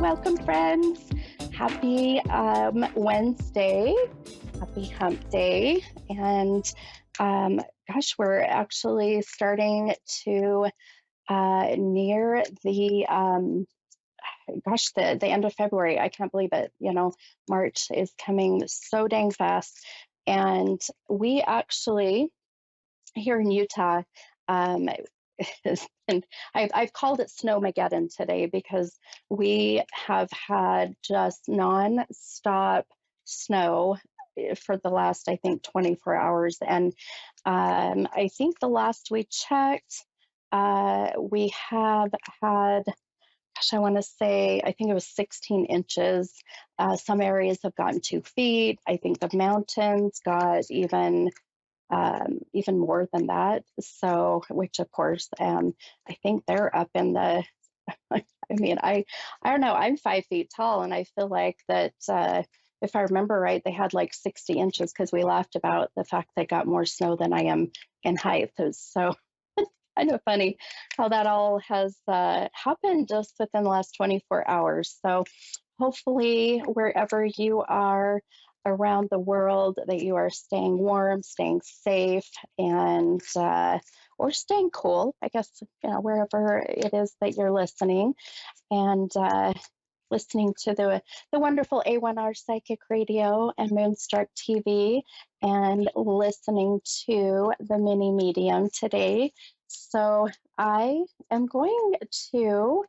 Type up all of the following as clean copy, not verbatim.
welcome, friends. Happy Wednesday. Happy Hump Day. And we're actually starting to near the end of February. I can't believe it. March is coming so dang fast. And we actually, here in Utah, um, and I've called it Snowmageddon today because we have had just non-stop snow for the last, I think, 24 hours. And I think the last we checked, we have had, I want to say, I think it was 16 inches. Some areas have gotten 2 feet. I think the mountains got even more than that. So, which of course, I think they're up in the. I don't know. I'm 5 feet tall, and I feel like that. If I remember right, they had like 60 inches because we laughed about the fact they got more snow than I am in height. So kind of funny how that all has happened just within the last 24 hours. So hopefully, wherever you are around the world, that you are staying warm, staying safe, and or staying cool. I guess wherever it is that you're listening, and listening to the wonderful A1R Psychic Radio and Moonstruck TV, and listening to the mini medium today. So I am going to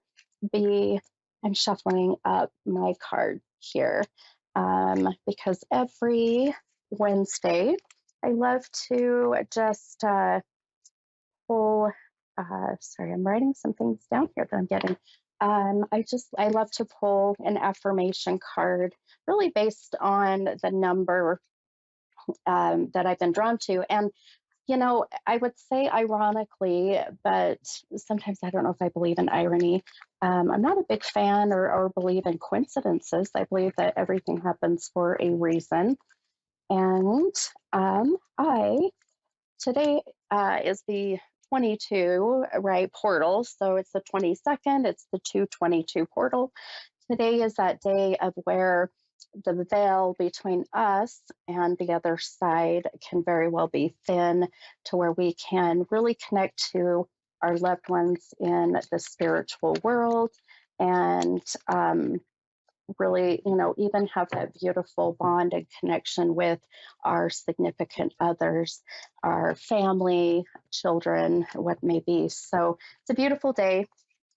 be I'm shuffling up my card here because every Wednesday I love to just pull. Sorry, I'm writing some things down here that I'm getting. I love to pull an affirmation card, really based on the number that I've been drawn to. And I would say ironically, but sometimes I don't know if I believe in irony. I'm not a big fan or believe in coincidences. I believe that everything happens for a reason. And I today is the 22, right, portal. So it's the 22nd, it's the 222 portal. Today is that day of where the veil between us and the other side can very well be thin, to where we can really connect to our loved ones in the spiritual world, and really, even have that beautiful bond and connection with our significant others, our family, children, what may be. So it's a beautiful day.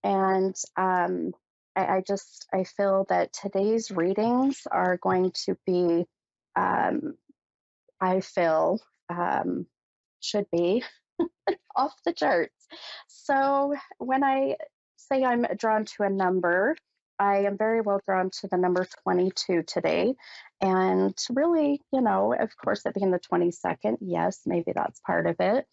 And I feel that today's readings are going to be, I feel, should be off the charts. So when I say I'm drawn to a number, I am very well drawn to the number 22 today. And really, of course, it being the 22nd, yes, maybe that's part of it.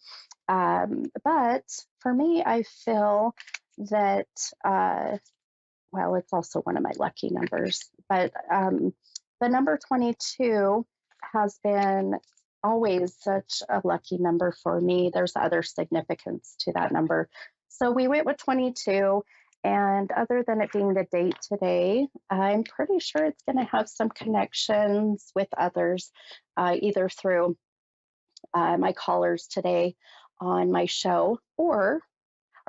But for me, I feel that, well, it's also one of my lucky numbers, but the number 22 has been always such a lucky number for me. There's other significance to that number. So we went with 22. And other than it being the date today, I'm pretty sure it's going to have some connections with others, either through my callers today on my show, or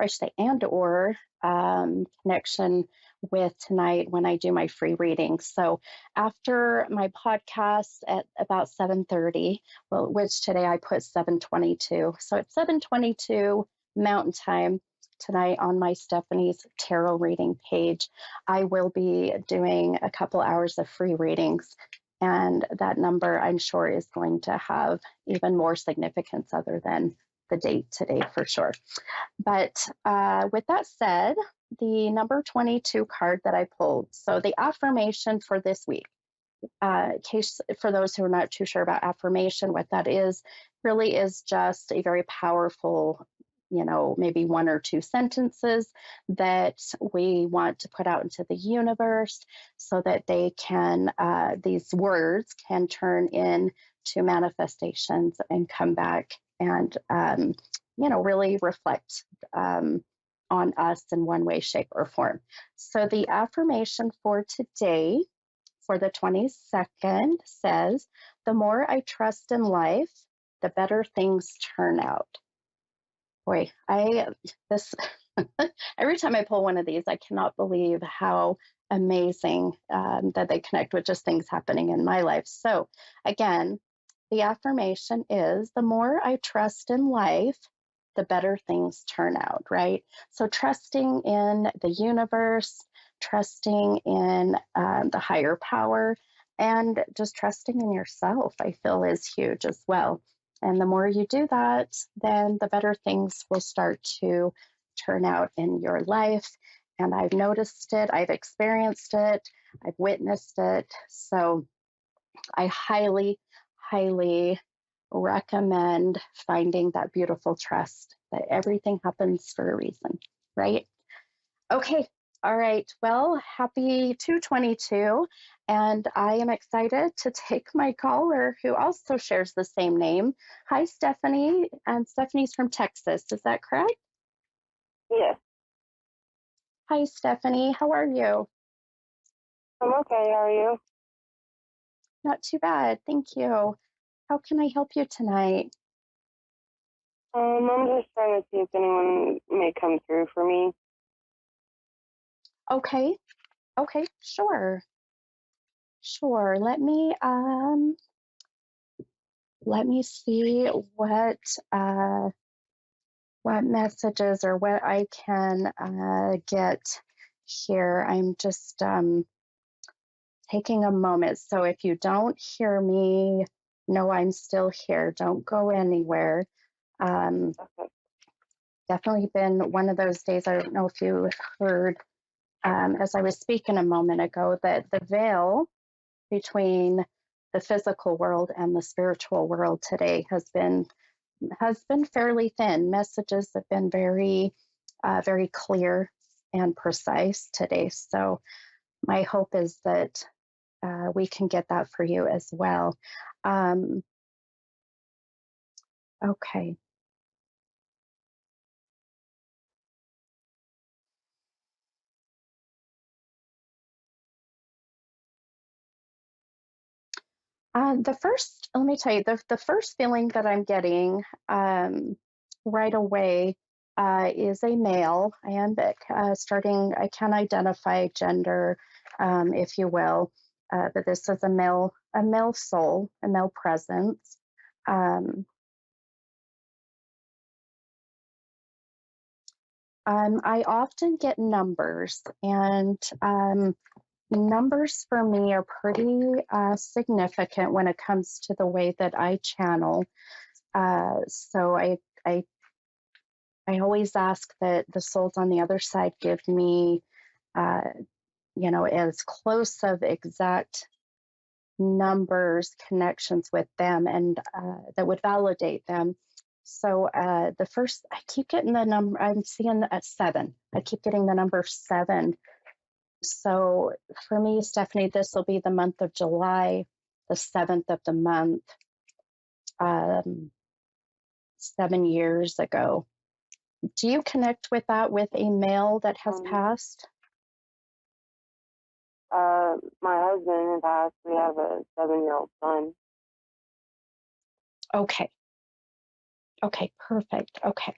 I should say, or connection with tonight when I do my free readings. So after my podcast at about 7:30, well, which today I put 7:22. So at 7:22 Mountain Time tonight on my Stephanie's Tarot reading page, I will be doing a couple hours of free readings. And that number, I'm sure, is going to have even more significance other than the date today for sure. But with that said, the number 22 card that I pulled. So the affirmation for this week, in case for those who are not too sure about affirmation, what that is, really is just a very powerful, maybe one or two sentences that we want to put out into the universe so that they can, these words can turn into manifestations and come back and, really reflect on us in one way, shape, or form. So the affirmation for today, for the 22nd, says, "The more I trust in life, the better things turn out." Boy, this, every time I pull one of these, I cannot believe how amazing that they connect with just things happening in my life. So, again, the affirmation is, the more I trust in life, the better things turn out, right? So, trusting in the universe, trusting in the higher power, and just trusting in yourself, I feel is huge as well. And the more you do that, then the better things will start to turn out in your life. And I've noticed it, I've experienced it, I've witnessed it. So I highly, highly recommend finding that beautiful trust that everything happens for a reason, right? Okay. All right. Well, happy 222. And I am excited to take my caller who also shares the same name. Hi, Stephanie. And Stephanie's from Texas. Is that correct? Yes, Hi, Stephanie. How are you? I'm okay. How are you? Not too bad. Thank you. How can I help you tonight? I'm just trying to see if anyone may come through for me. Okay. Okay. Sure. Sure. Let me see uh what messages or what I can get here. I'm just taking a moment. So if you don't hear me, know I'm still here. Don't go anywhere. Um, Okay. Definitely been one of those days. I don't know if you heard as I was speaking a moment ago that the veil between the physical world and the spiritual world today has been fairly thin. Messages have been very clear and precise today. So my hope is that we can get that for you as well. Um, okay. Let me tell you, the first feeling that I'm getting right away is a male. I am I can identify gender, if you will, but this is a male soul, a male presence. Um, I often get numbers, and numbers for me are pretty significant when it comes to the way that I channel. So I always ask that the souls on the other side give me, uh, as close of exact numbers, connections with them, and that would validate them. So the first, I keep getting the number. I'm seeing a seven. I keep getting the number seven. So for me, Stephanie, this will be the month of July, the 7th of the month, um, 7 years ago. Do you connect with that with a male that has Um, passed? my husband and I actually have a 7-year-old son. Okay. Okay. Perfect. Okay.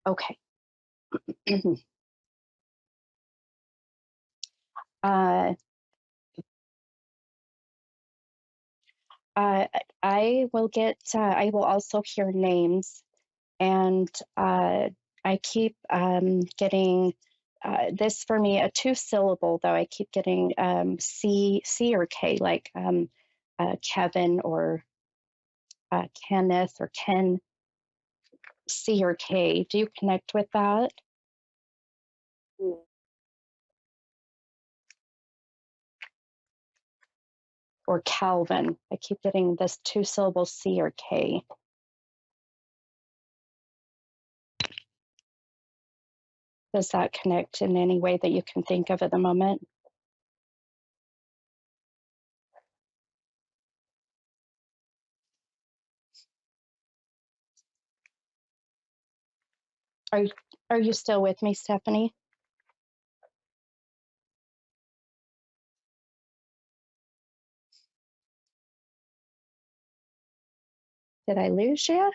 Okay. uh, uh, I will also hear names, and I keep getting this for me a two syllable though. I keep getting C or K, like Kevin or Kenneth or Ken. C or K. Do you connect with that? Yeah. Or Calvin? I keep getting this two syllable C or K. Does that connect in any way that you can think of at the moment? Are you, are you still with me, Stephanie? Did I lose you?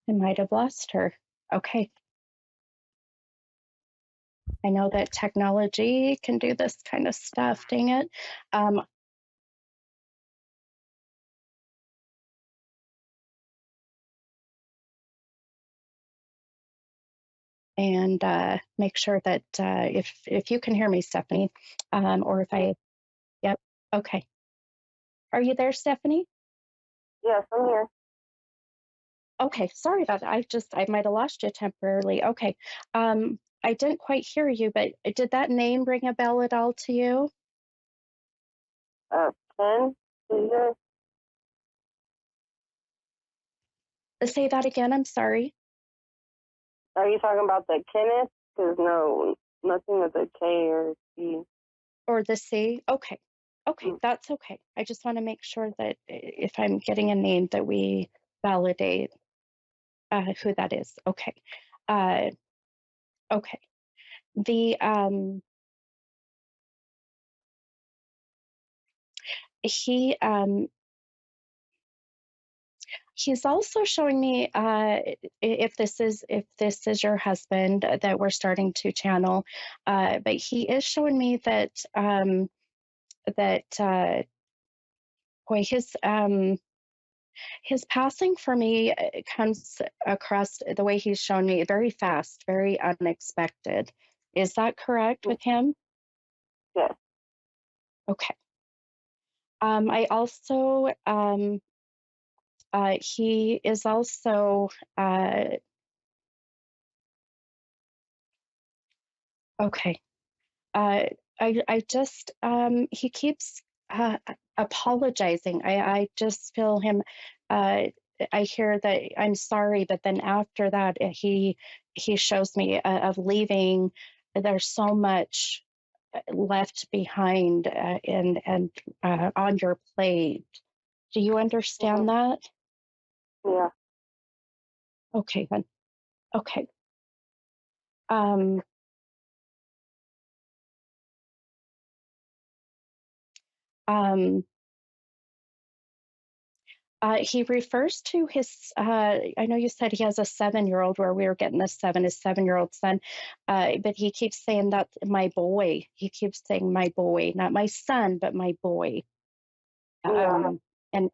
I might have lost her. Okay. I know that technology can do this kind of stuff, dang it. Um, and make sure that if you can hear me, Stephanie, or if Yes, I, yep, okay. Are you there, Stephanie? yes, I'm here. Okay, sorry about that. I might have lost you temporarily. Okay. I didn't quite hear you, but did that name ring a bell at all to you? Ken, is this, Say that again, I'm sorry. are you talking about the Kenneth? Because no, nothing with a K or C. Or the C? Okay. Okay, Mm, that's okay. I just want to make sure that if I'm getting a name that we validate who that is. Okay. Uh, okay. The he he's also showing me if this is your husband that we're starting to channel, but he is showing me that boy his passing for me comes across the way he's shown me very fast, very unexpected. Is that correct mm, with him? yes. Okay. I also he is also okay. Uh, I just he keeps apologizing. I just feel him. Uh, I hear that I'm sorry, but then after that, he shows me of leaving. There's so much left behind and on your plate. Do you Hmm. understand that? Yeah. Okay, then. Okay. Um, um, he refers to his, I know you said he has a 7 year old where we were getting this his 7 year old son, but he keeps saying that my boy. He keeps saying my boy, not my son, but my boy. Yeah. Um, and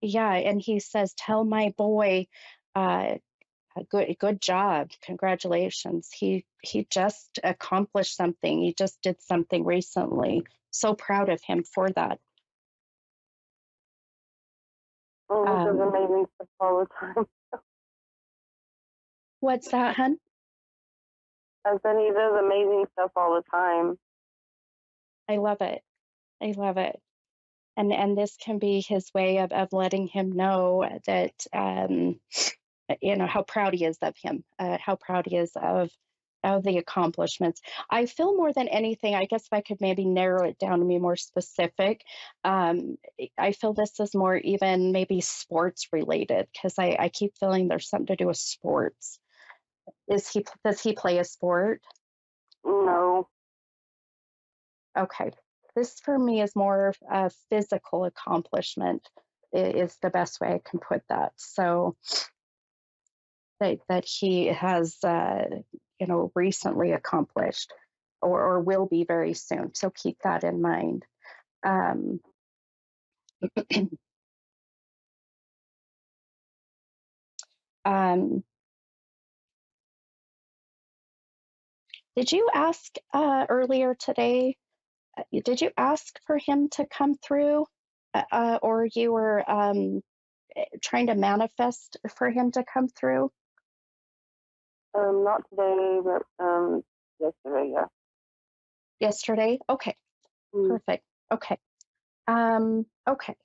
yeah, and he says, tell my boy, uh, good job, congratulations. He just accomplished something. He just did something recently. So proud of him for that. And he does Um, amazing stuff all the time. what's that, hun? I said he does amazing stuff all the time. I love it. I love it. And this can be his way of letting him know that how proud he is of him, how proud he is of the accomplishments. I feel more than anything, I guess if I could maybe narrow it down to be more specific, um, I feel this is more even maybe sports related because I keep feeling there's something to do with sports. Does he play a sport? No. Okay. This for me is more of a physical accomplishment is the best way I can put that. So that he has recently accomplished or will be very soon. So keep that in mind. Um, um, did you ask earlier today? Did you ask for him to come through, or you were trying to manifest for him to come through Not today, but yesterday. Yeah. yesterday? Okay, Mm. perfect. Okay. Okay.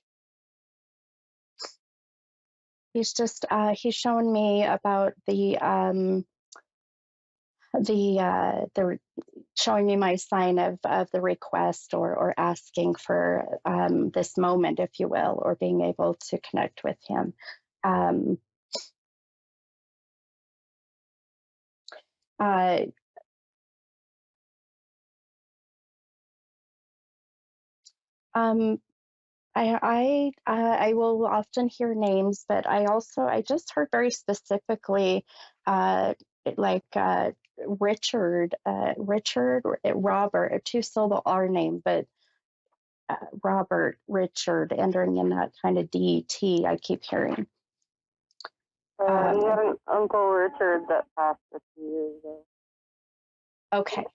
He's shown me about the showing me my sign of the request, or asking for this moment, if you will, or being able to connect with him. Um, uh, um, I will often hear names, but I just heard very specifically, uh, like Richard, Robert, a two-syllable R name, but Robert, Richard, entering in that kind of DT. I keep hearing. You Um, got an Uncle Richard that passed a few years ago. okay,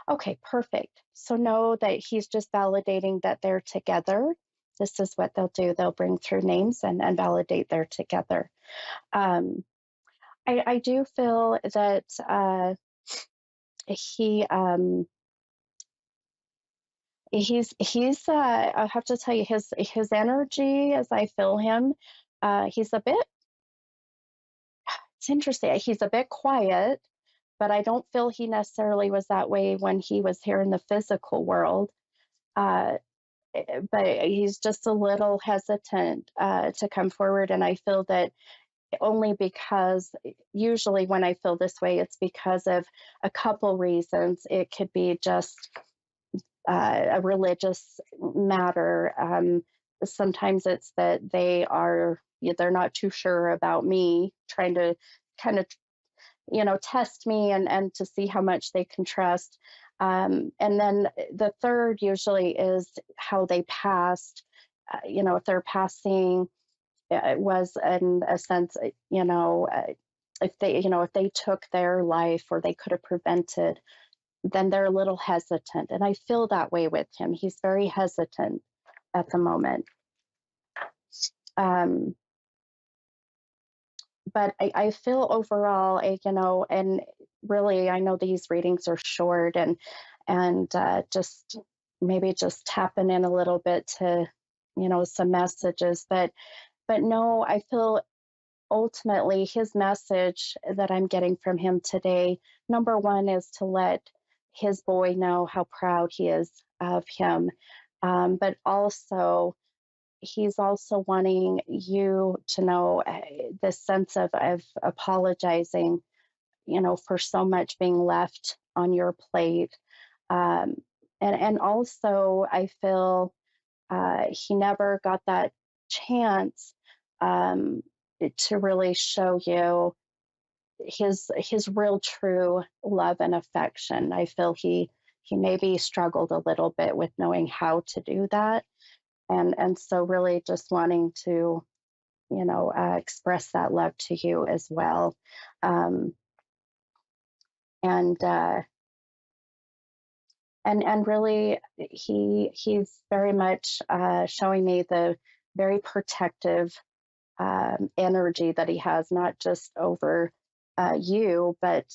okay, perfect. So know that he's just validating that they're together. This is what they'll do. They'll bring through names and validate they're together. Um, I do feel that he I have to tell you, his energy as I feel him, he's a bit it's interesting. He's a bit quiet, but I don't feel he necessarily was that way when he was here in the physical world. Uh, but he's just a little hesitant to come forward, and I feel that only because usually when I feel this way, it's because of a couple reasons. It could be just a religious matter. Sometimes it's that they're not too sure about me, trying to kind of test me and to see how much they can trust. And then the third usually is how they passed. If they're passing, it was in a sense, if they took their life or they could have prevented, then they're a little hesitant. And I feel that way with him. He's very hesitant at the moment. Um, but I feel overall, and really, I know these readings are short, and just maybe just tapping in a little bit to, some messages. But no, I feel ultimately his message that I'm getting from him today, number one, is to let his boy know how proud he is of him. But also, he's also wanting you to know this sense of apologizing, for so much being left on your plate. Um, and also, I feel he never got that chance um, to really show you his real true love and affection. I feel he maybe struggled a little bit with knowing how to do that, and so really just wanting to express that love to you as well. Um, and and really he's very much showing me the very protective energy that he has, not just over you, but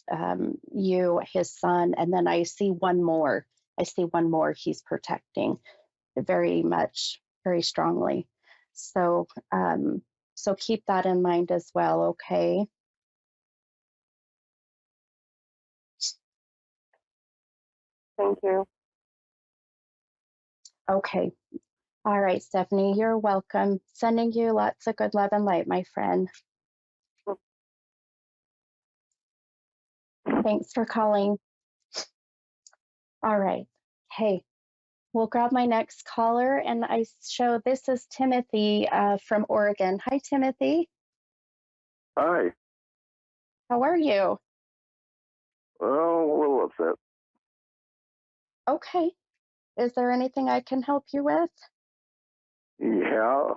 you, his son. And then I see one more. I see one more he's protecting very much, very strongly. So, so keep that in mind as well. Okay. Thank you. Okay. All right, Stephanie, you're welcome. Sending you lots of good love and light, my friend. Thanks for calling. All right. Hey, we'll grab my next caller, and I show this is Timothy from Oregon. Hi, Timothy. Hi. How are you? Well, a little upset. Okay. Is there anything I can help you with? Yeah.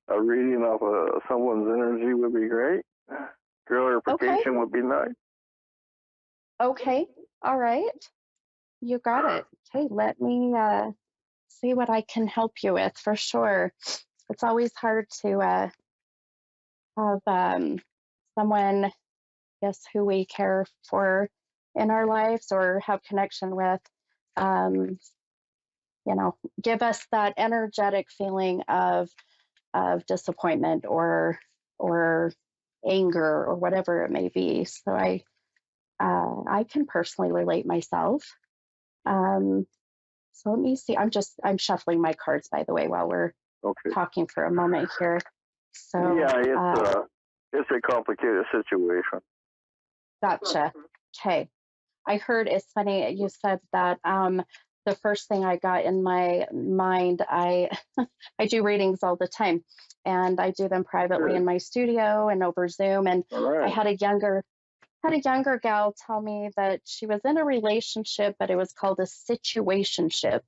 A reading off of someone's energy would be great. Okay. Clarification would be nice. Okay. All right. You got it. Okay. Let me see what I can help you with for sure. It's always hard to have someone, guess, who we care for in our lives or have connection with. Um, give us that energetic feeling of disappointment or anger or whatever it may be. So I can personally relate myself. Um, so let me see. I'm shuffling my cards, by the way, while we're Okay. talking for a moment here. So, Yeah, it's a complicated situation. gotcha. Okay. I heard it's funny you said that the first thing I got in my mind, I do readings all the time, and I do them privately Good. in my studio and over Zoom. And All I right. had a younger gal tell me that she was in a relationship, but it was called a situationship,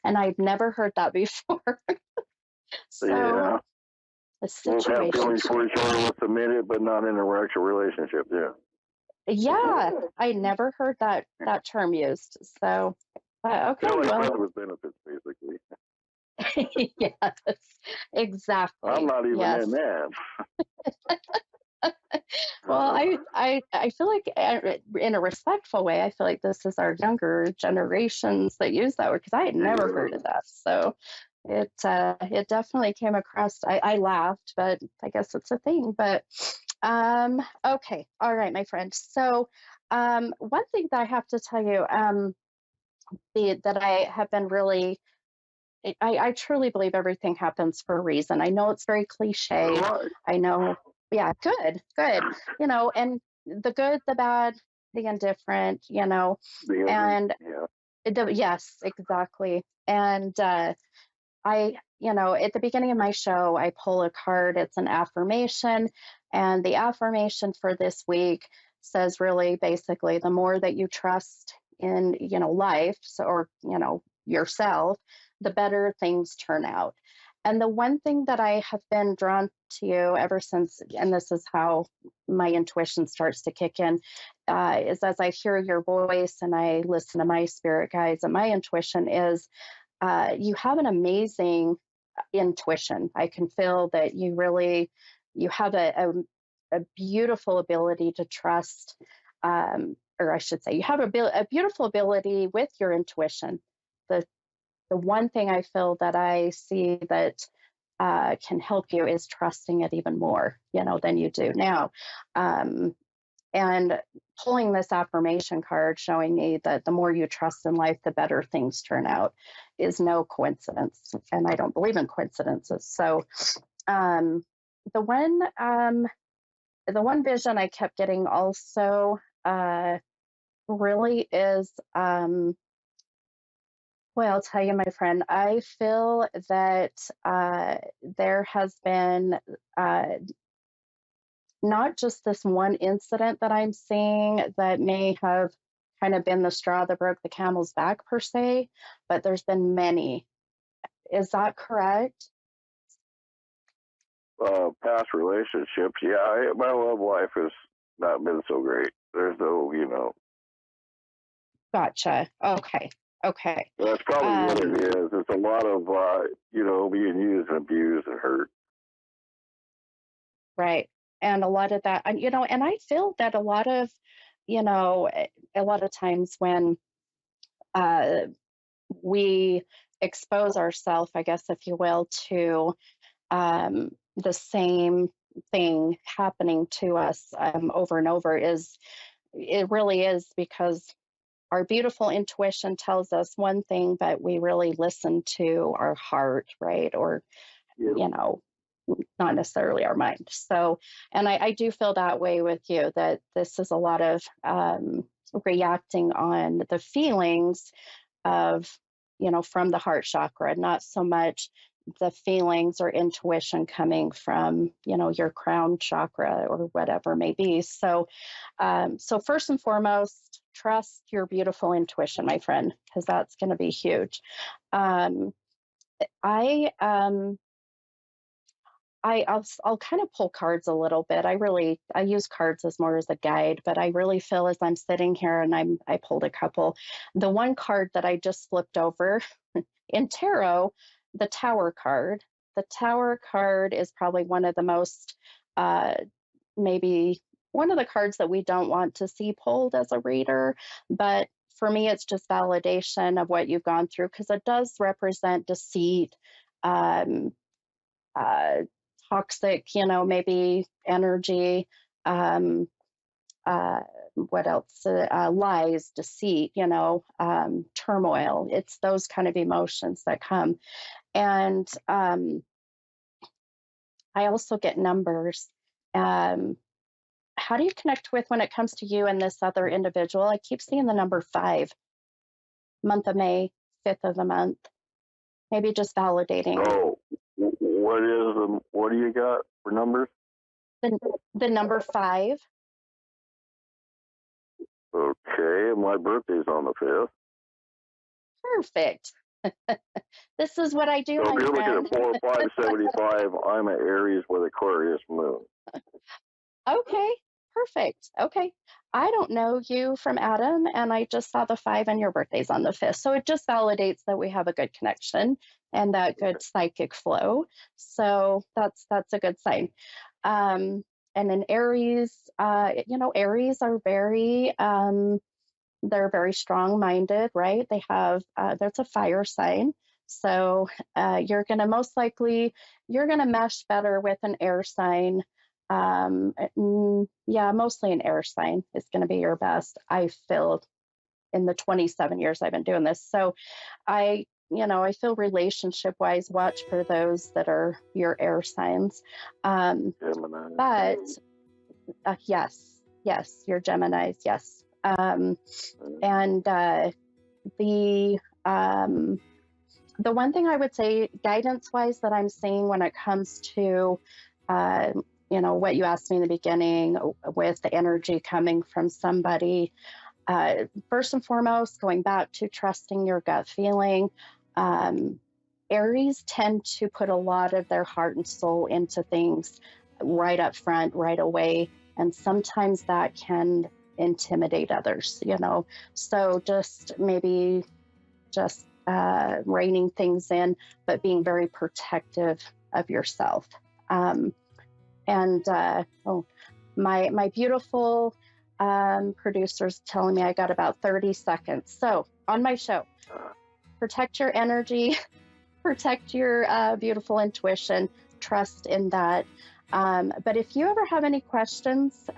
and I'd never heard that before. So Yeah. a Both have feelings situationship. for each other, let's admit it, but not in a actual relationship. Yeah. Yeah, I never heard that term used. So, They're okay, like well, friends with benefits, basically. yes, I'm exactly. not even Yes. in that. Well, Uh, I feel like in a respectful way, I feel like this is our younger generations that use that word because I had never heard of yeah. that. So it definitely came across. I laughed, but I guess it's a thing. But okay, all right, my friend. So one thing that I have to tell you that I have been really I truly believe everything happens for a reason. I know it's very cliche. Right. I know, yeah, good, good. And the good, the bad, the indifferent, and Yeah. yes, exactly. And at the beginning of my show, I pull a card. It's an affirmation. And the affirmation for this week says really basically the more that you trust in, life or, yourself, the better things turn out. And the one thing that I have been drawn to you ever since, and this is how my intuition starts to kick in, is as I hear your voice and I listen to my spirit guides, and my intuition is you have an amazing intuition. I can feel that you have a beautiful ability to trust, or I should say, you have a beautiful ability with your intuition. The the one thing I feel that I see that can help you is trusting it even more, than you do now. Um, and pulling this affirmation card showing me that the more you trust in life, the better things turn out is no coincidence. And I don't believe in coincidences. So um, the one um, the one vision I kept getting also really is well, I'll tell you, my friend, I feel that there has been uh, not just this one incident that I'm seeing that may have kind of been the straw that broke the camel's back per se, but there's been many. Is that correct? Past relationships. Yeah, my love life has not been so great. There's no. Gotcha. Okay. Okay. That's probably what Um, it is. It's a lot of, being used and abused and hurt. right. And a lot of that, and I feel that a lot of times when uh, we expose ourselves, I guess, if you will, to the same thing happening to us over and over is it really is because our beautiful intuition tells us one thing, but we really listen to our heart, right? Or, Yep. you know, not necessarily our mind. So, and I do feel that way with you that this is a lot of reacting on the feelings of, from the heart chakra, not so much the feelings or intuition coming from, your crown chakra or whatever may be. So first and foremost, trust your beautiful intuition, my friend, because that's going to be huge. Um, I, I'll kind of pull cards a little bit. I use cards as more as a guide, but I really feel as I'm sitting here and I pulled a couple. The one card that I just flipped over in tarot, the Tower card. The Tower card is probably one of the most uh, maybe one of the cards that we don't want to see pulled as a reader, but for me, it's just validation of what you've gone through because it does represent deceit, um, uh, toxic, maybe energy, um, what else? Lies, deceit, turmoil. It's those kind of emotions that come. And I also get numbers. Um, how do you connect with when it comes to you and this other individual? I keep seeing the number 5, month of May, 5th of the month. Maybe just validating. Oh, what do you got for numbers? The number 5. Okay, my birthday's on the 5th. Perfect. This is what I do, So my if you're friend. looking at 4, 5, 75, I'm an Aries with Aquarius moon. Okay, perfect. Okay. I don't know you from Adam, and I just saw the 5 and your birthday's on the 5th. So it just validates that we have a good connection and that good psychic flow. So that's a good sign. And in Aries, Aries are they're very strong-minded, right? They have that's a fire sign. So you're going to you're going to mesh better with an air sign. Yeah, mostly an air sign is going to be your best. I feel in the 27 years I've been doing this. So I feel relationship wise, watch for those that are your air signs. Gemini. But yes, your Geminis, yes. And the one thing I would say guidance wise that I'm seeing when it comes to what you asked me in the beginning with the energy coming from somebody, first and foremost, going back to trusting your gut feeling. Aries tend to put a lot of their heart and soul into things right up front, right away, and sometimes that can intimidate others, so just reining things in, but being very protective of yourself. My beautiful producer's telling me I got about 30 seconds. So on my show, protect your energy, protect your beautiful intuition, trust in that. But if you ever have any questions,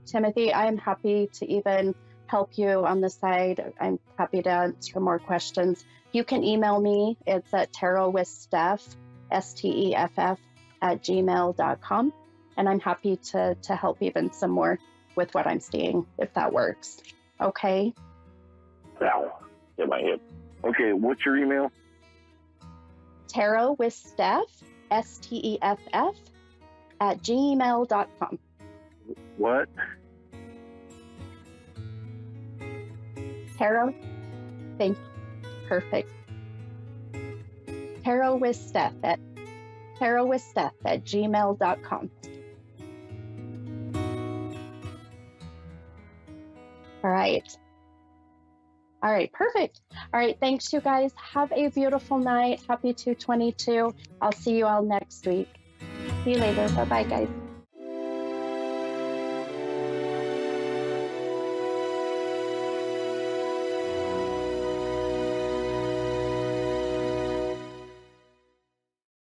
Timothy, I am happy to even help you on the side. I'm happy to answer more questions. You can email me. It's at tarotwithsteph, STEFF, @gmail.com. And I'm happy to help even some more with what I'm seeing, if that works. Okay? Ow. Hit my head. Okay, what's your email? tarotwithsteph, STEFF, @gmail.com. What? Tarot? Thank you. Perfect. tarotwithsteph at gmail.com. All right, perfect. All right, thanks, you guys. Have a beautiful night. Happy 2/22. I'll see you all next week. See you later. Bye-bye, guys.